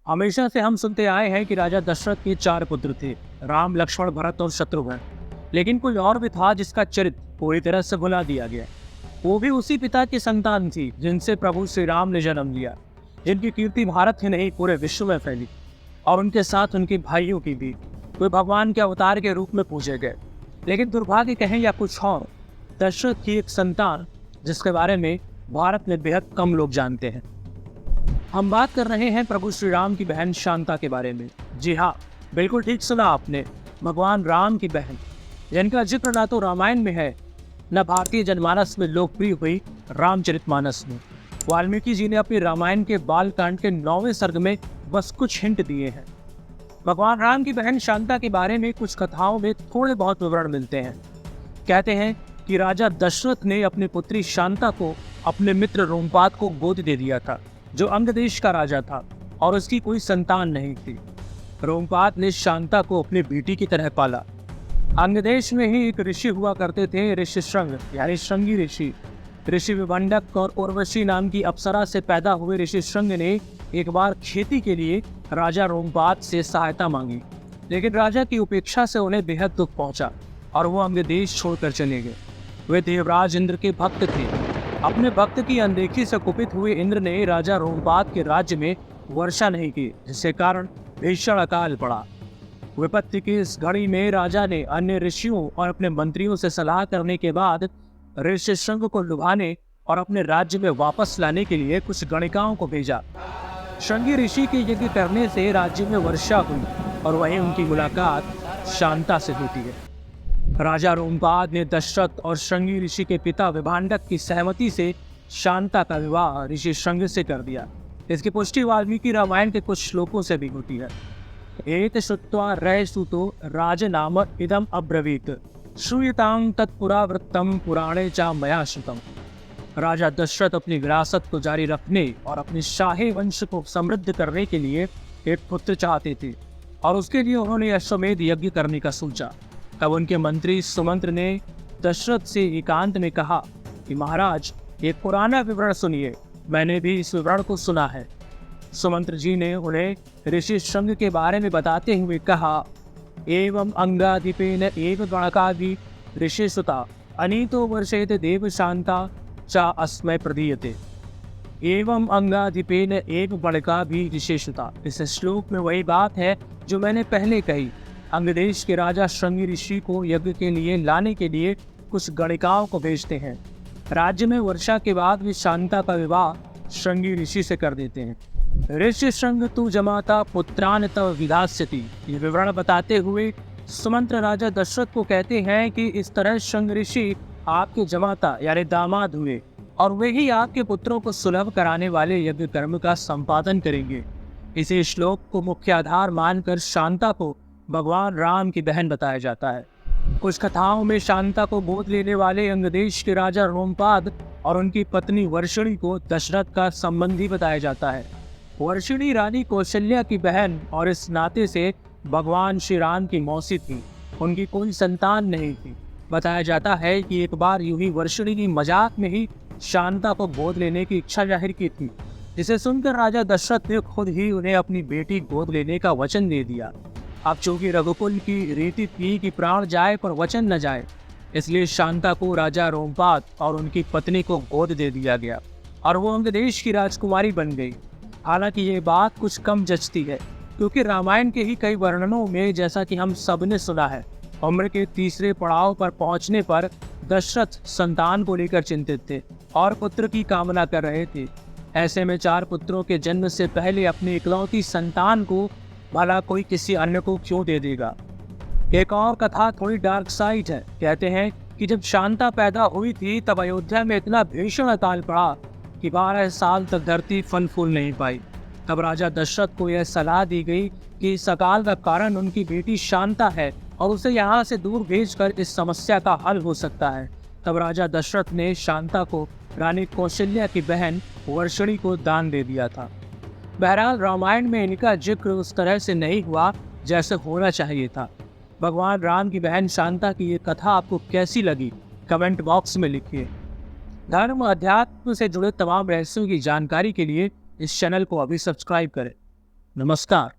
हमेशा से हम सुनते आए हैं कि राजा दशरथ के 4 पुत्र थे, राम, लक्ष्मण, भरत और शत्रुघ्न। लेकिन कोई और भी था जिसका चरित्र पूरी तरह से भुला दिया गया। वो भी उसी पिता की संतान थी जिनसे प्रभु श्री राम ने जन्म लिया, जिनकी कीर्ति भारत ही नहीं पूरे विश्व में फैली, और उनके साथ उनके भाइयों की भी। वे भगवान के अवतार के रूप में पूजे गए। लेकिन दुर्भाग्य कहें या कुछ और, दशरथ की एक संतान जिसके बारे में भारत में बेहद कम लोग जानते हैं। हम बात कर रहे हैं प्रभु श्री राम की बहन शांता के बारे में। जी हाँ, बिल्कुल ठीक सुना आपने, भगवान राम की बहन, जिनका जिक्र ना तो रामायण में है न भारतीय जनमानस में लोकप्रिय हुई रामचरितमानस में। वाल्मीकि जी ने अपनी रामायण के बालकांड के 9वें सर्ग में बस कुछ हिंट दिए हैं। भगवान राम की बहन शांता के बारे में कुछ कथाओं में थोड़े बहुत विवरण मिलते हैं। कहते हैं कि राजा दशरथ ने अपनी पुत्री शांता को अपने मित्र रोमपाद को गोद दे दिया था, जो अंग देश का राजा था और उसकी कोई संतान नहीं थी। रोमपाद ने शांता को अपनी बेटी की तरह पाला। अंग देश में ही एक ऋषि हुआ करते थे, ऋषि श्रृंग यानी श्रृंगी ऋषि। ऋषि विभंडक और उर्वशी नाम की अप्सरा से पैदा हुए ऋषि श्रृंग ने एक बार खेती के लिए राजा रोमपाद से सहायता मांगी, लेकिन राजा की उपेक्षा से उन्हें बेहद दुख पहुंचा और वो अंग देश छोड़कर चले गए। वे देवराज इंद्र के भक्त थे। अपने भक्त की अनदेखी से कुपित हुए इंद्र ने राजा रोमपाद के राज्य में वर्षा नहीं की, जिसके कारण भीषण अकाल पड़ा। विपत्ति की इस घड़ी में राजा ने अन्य ऋषियों और अपने मंत्रियों से सलाह करने के बाद ऋषि श्रृंग को लुभाने और अपने राज्य में वापस लाने के लिए कुछ गणिकाओं को भेजा। श्रृंगी ऋषि के यज्ञ करने से राज्य में वर्षा हुई और वहीं उनकी मुलाकात शांता से होती है। राजा रोमपाद ने दशरथ और श्रृंगी ऋषि के पिता विभांडक की सहमति से शांता का विवाह ऋषि श्रृंग से कर दिया। इसकी पुष्टि वाल्मीकि रामायण के कुछ श्लोकों से भी होती है। एत श्रुत्वा रयसुतो राजनाम इदम अब्रवीत श्रूयतां तत्पुरावृत्तम पुराणे चा मया श्रुतम। राजा दशरथ अपनी विरासत को जारी रखने और अपने शाही वंश को समृद्ध करने के लिए एक पुत्र चाहते थे और उसके लिए उन्होंने अश्वमेध यज्ञ करने का सोचा। तब उनके मंत्री सुमंत्र ने दशरथ से एकांत में कहा कि महाराज, एक पुराना विवरण सुनिए, मैंने भी इस विवरण को सुना है। सुमंत्र जी ने उन्हें ऋषि श्रृंग के बारे में बताते हुए कहा, एवं अंगाधिपेन एव गणकादि ऋषि सुता अनीतो वर्षेत देव शांता चा अस्मय प्रदीयते। एवं अंगाधिपेन एव गणका भी ऋषि सुता। इस श्लोक में वही बात है जो मैंने पहले कही। अंगदेश के राजा श्रृंगी ऋषि को यज्ञ के लिए लाने के लिए कुछ गणिकाओं को भेजते हैं। राज्य में वर्षा के बाद वे शांता का विवाह श्रृंगी ऋषि से कर देते हैं। ऋषि श्रृंग तु जमाता पुत्रान तव विधास्यति। ये विवरण बताते हुए सुमंत्र राजा दशरथ को कहते हैं कि इस तरह श्रृंग ऋषि आपके जमाता यानी दामाद हुए और वे ही आपके पुत्रों को सुलभ कराने वाले यज्ञ कर्म का संपादन करेंगे। इसी श्लोक को मुख्य आधार मानकर शांता को भगवान राम की बहन बताया जाता है। कुछ कथाओं में शांता को गोद लेने वाले अंगदेश के राजा रोमपाद और उनकी पत्नी वर्षिणी को दशरथ का संबंधी बताया जाता है। वर्षिणी रानी कौशल्या की बहन और इस नाते से भगवान श्री राम की मौसी थी। उनकी कोई संतान नहीं थी। बताया जाता है कि एक बार यूं ही वर्षिणी ने मजाक में ही शांता को गोद लेने की इच्छा जाहिर की थी, जिसे सुनकर राजा दशरथ ने खुद ही उन्हें अपनी बेटी गोद लेने का वचन दे दिया। अब चूंकि रघुकुल की रीति थी कि प्राण जाए पर वचन न जाए, इसलिए शांता को राजा रोमपाद और उनकी पत्नी को गोद दे दिया गया और वो अंगदेश की राजकुमारी बन गई। हालांकि ये बात कुछ कम जचती है, क्योंकि रामायण के ही कई वर्णनों में, जैसा कि हम सब ने सुना है, उम्र के तीसरे पड़ाव पर पहुंचने पर दशरथ संतान को लेकर चिंतित थे और पुत्र की कामना कर रहे थे। ऐसे में 4 पुत्रों के जन्म से पहले अपनी इकलौती संतान को भला कोई किसी अन्य को क्यों दे देगा। एक और कथा थोड़ी डार्क साइड है। कहते हैं कि जब शांता पैदा हुई थी तब अयोध्या में इतना भीषण अकाल पड़ा कि 12 साल तक धरती फल फूल नहीं पाई। तब राजा दशरथ को यह सलाह दी गई कि इस अकाल का कारण उनकी बेटी शांता है और उसे यहाँ से दूर भेजकर इस समस्या का हल हो सकता है। तब राजा दशरथ ने शांता को रानी कौशल्या की बहन वर्षिणी को दान दे दिया था। बहरहाल रामायण में इनका जिक्र उस तरह से नहीं हुआ जैसे होना चाहिए था। भगवान राम की बहन शांता की ये कथा आपको कैसी लगी, कमेंट बॉक्स में लिखिए। धर्म अध्यात्म से जुड़े तमाम रहस्यों की जानकारी के लिए इस चैनल को अभी सब्सक्राइब करें। नमस्कार।